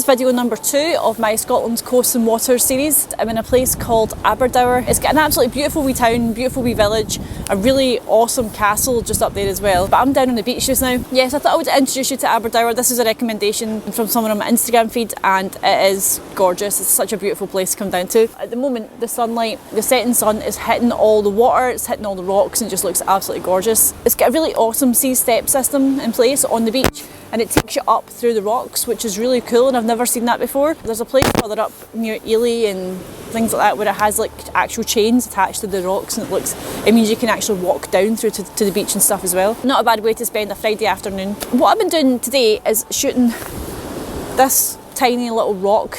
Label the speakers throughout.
Speaker 1: is video number 2 of my Scotland's Coasts and Waters series. I'm in a place called Aberdour. It's got an absolutely beautiful wee town, beautiful wee village, a really awesome castle just up there as well. But I'm down on the beach just now. Yes, I thought I would introduce you to Aberdour. This is a recommendation from someone on my Instagram feed and it is gorgeous. It's such a beautiful place to come down to. At the moment, the sunlight, the setting sun is hitting all the water, it's hitting all the rocks and it just looks absolutely gorgeous. It's got a really awesome sea step system in place on the beach, and it takes you up through the rocks, which is really cool, and I've never seen that before. There's a place further up near Ely and things like that where it has like actual chains attached to the rocks, and it means you can actually walk down through to the beach and stuff as well. Not a bad way to spend a Friday afternoon. What I've been doing today is shooting this tiny little rock,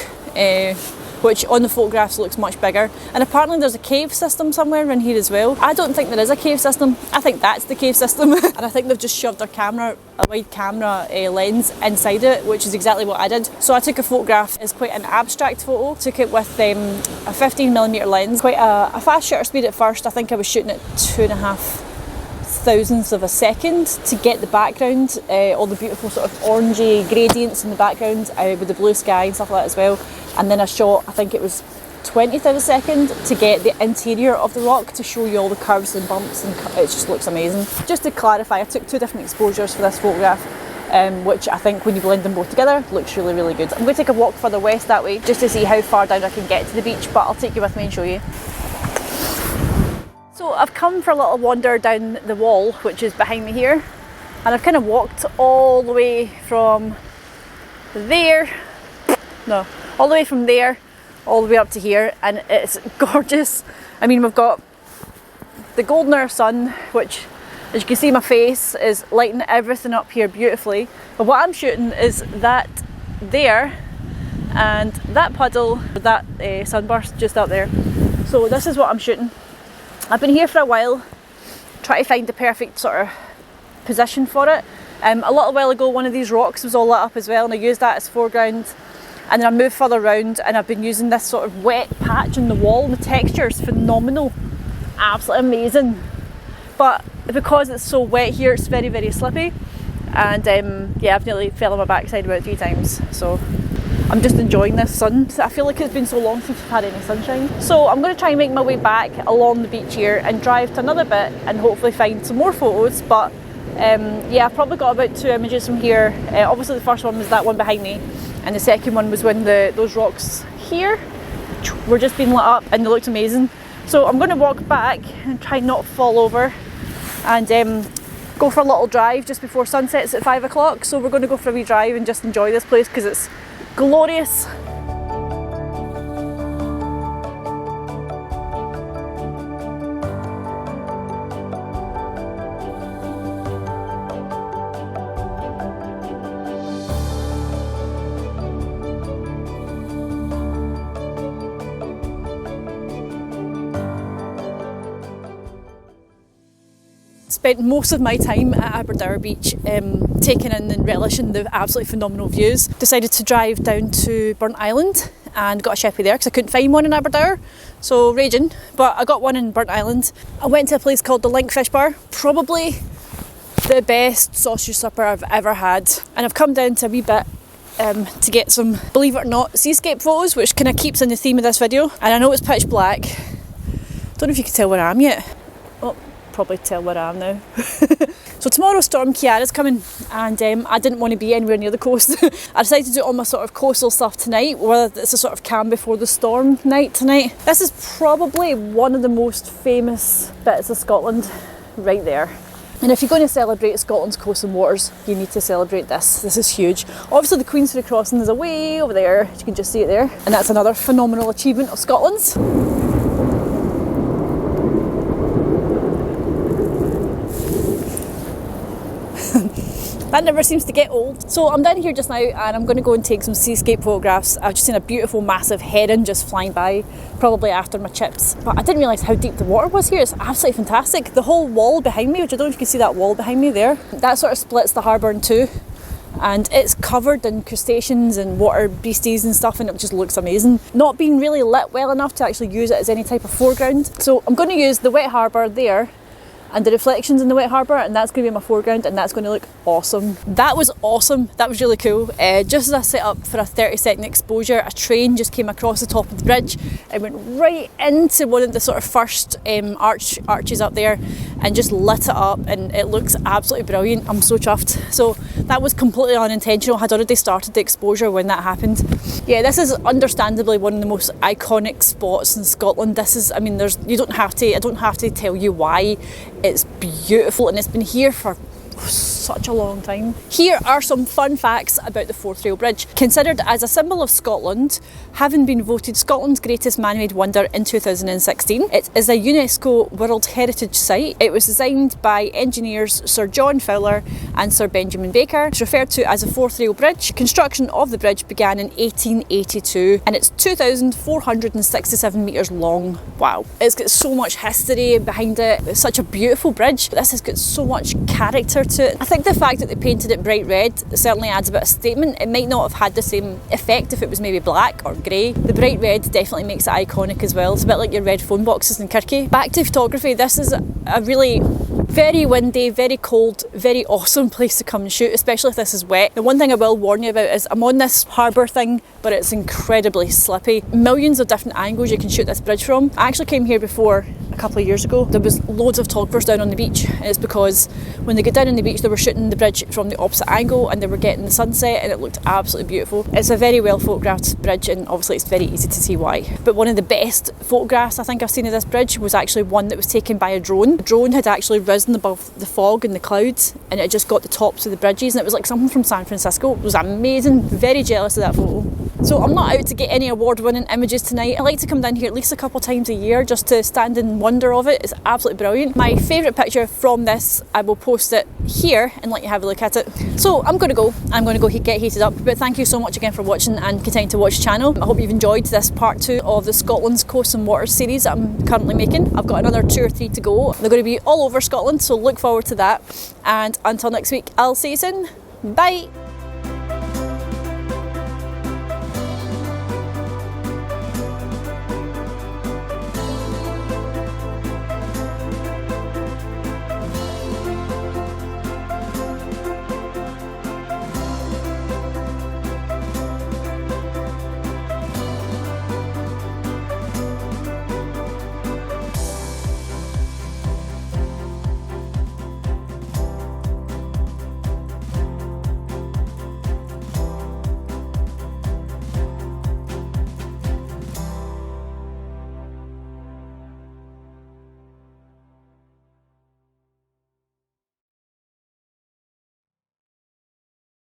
Speaker 1: which on the photographs looks much bigger, and apparently there's a cave system somewhere around here as well. I don't think there is a cave system, I think that's the cave system and I think they've just shoved a wide camera lens inside it, which is exactly what I did. So I took a photograph. It's quite an abstract photo, took it with a 15mm lens, quite a fast shutter speed at first. I think I was shooting at 2.5 thousandths of a second to get the background, all the beautiful sort of orangey gradients in the background with the blue sky and stuff like that as well. And then I shot, I think it was 20th of a second to get the interior of the rock to show you all the curves and bumps, and it just looks amazing. Just to clarify, I took 2 different exposures for this photograph, which I think when you blend them both together looks really, really good. I'm going to take a walk further west that way just to see how far down I can get to the beach, but I'll take you with me and show you. So I've come for a little wander down the wall, which is behind me here, and I've kind of walked all the way from there, all the way from there, all the way up to here, and it's gorgeous. I mean, we've got the golden hour sun, which, as you can see, my face is lighting everything up here beautifully. But what I'm shooting is that there, and that puddle, that sunburst just up there. So this is what I'm shooting. I've been here for a while, trying to find the perfect sort of position for it. A little while ago, one of these rocks was all lit up as well, and I used that as foreground. And then I moved further around, and I've been using this sort of wet patch in the wall. The texture is phenomenal, absolutely amazing. But because it's so wet here, it's very, very slippy. And yeah, I've nearly fell on my backside about 3 times. So I'm just enjoying this sun. I feel like it's been so long since I've had any sunshine. So I'm going to try and make my way back along the beach here and drive to another bit and hopefully find some more photos. But yeah, I've probably got about 2 images from here. Obviously the first one was that one behind me, and the second one was when those rocks here were just being lit up and they looked amazing. So I'm going to walk back and try not to fall over and go for a little drive just before sunsets at 5 o'clock. So we're going to go for a wee drive and just enjoy this place because it's glorious. Spent most of my time at Aberdour Beach taking in and relishing the absolutely phenomenal views. Decided to drive down to Burnt Island and got a shippy there because I couldn't find one in Aberdour, so raging, but I got one in Burnt Island. I went to a place called the Link Fish Bar, probably the best sausage supper I've ever had, and I've come down to a wee bit to get some, believe it or not, seascape photos, which kind of keeps in the theme of this video. And I know it's pitch black, don't know if you can tell where I am yet. Oh, probably tell where I am now. So tomorrow Storm Ciara's coming, and I didn't want to be anywhere near the coast. I decided to do all my sort of coastal stuff tonight, where it's a sort of calm before the storm night tonight. This is probably one of the most famous bits of Scotland right there. And if you're going to celebrate Scotland's coasts and waters, you need to celebrate this. This is huge. Obviously the Queensferry crossing is away over there, you can just see it there. And that's another phenomenal achievement of Scotland's. That never seems to get old. So I'm down here just now and I'm going to go and take some seascape photographs. I've just seen a beautiful massive heron just flying by, probably after my chips. But I didn't realise how deep the water was here. It's absolutely fantastic. The whole wall behind me, which I don't know if you can see that wall behind me there, that sort of splits the harbour in two. And it's covered in crustaceans and water beasties and stuff, and it just looks amazing. Not being really lit well enough to actually use it as any type of foreground. So I'm going to use the wet harbour there and the reflections in the wet harbour, and that's going to be my foreground, and that's going to look awesome. That was awesome, that was really cool. Just as I set up for a 30-second exposure, a train just came across the top of the bridge and went right into one of the sort of first arches up there and just lit it up, and it looks absolutely brilliant. I'm so chuffed. So that was completely unintentional. I had already started the exposure when that happened. Yeah, this is understandably one of the most iconic spots in Scotland. This is, I mean, I don't have to tell you why. It's beautiful, and it's been here for such a long time. Here are some fun facts about the Fourth Rail Bridge. Considered as a symbol of Scotland, having been voted Scotland's greatest man-made wonder in 2016, it is a UNESCO World Heritage Site. It was designed by engineers Sir John Fowler and Sir Benjamin Baker. It's referred to as a Fourth Rail Bridge. Construction of the bridge began in 1882, and it's 2,467 metres long. Wow. It's got so much history behind it. It's such a beautiful bridge. This has got so much character to it. I think the fact that they painted it bright red certainly adds a bit of statement. It might not have had the same effect if it was maybe black or grey. The bright red definitely makes it iconic as well. It's a bit like your red phone boxes in Kirky. Back to photography, this is a really very windy, very cold, very awesome place to come and shoot, especially if this is wet. The one thing I will warn you about is I'm on this harbour thing, but it's incredibly slippy. Millions of different angles you can shoot this bridge from. I actually came here before a couple of years ago. There was loads of photographers down on the beach, and it's because when they get down on the beach they were shooting the bridge from the opposite angle and they were getting the sunset, and it looked absolutely beautiful. It's a very well photographed bridge, and obviously it's very easy to see why. But one of the best photographs I think I've seen of this bridge was actually one that was taken by a drone. The drone had actually risen above the fog and the clouds, and it just got the tops of the bridges, and it was like something from San Francisco. It was amazing. Very jealous of that photo. So I'm not out to get any award-winning images tonight. I like to come down here at least a couple of times a year just to stand in wonder of it. It's absolutely brilliant. My favourite picture from this, I will post it here and let you have a look at it. So I'm going to go get heated up, but thank you so much again for watching and continuing to watch the channel. I hope you've enjoyed this part 2 of the Scotland's Coasts and Waters series that I'm currently making. I've got another 2 or 3 to go. They're going to be all over Scotland, so look forward to that. And until next week, I'll see you soon. Bye!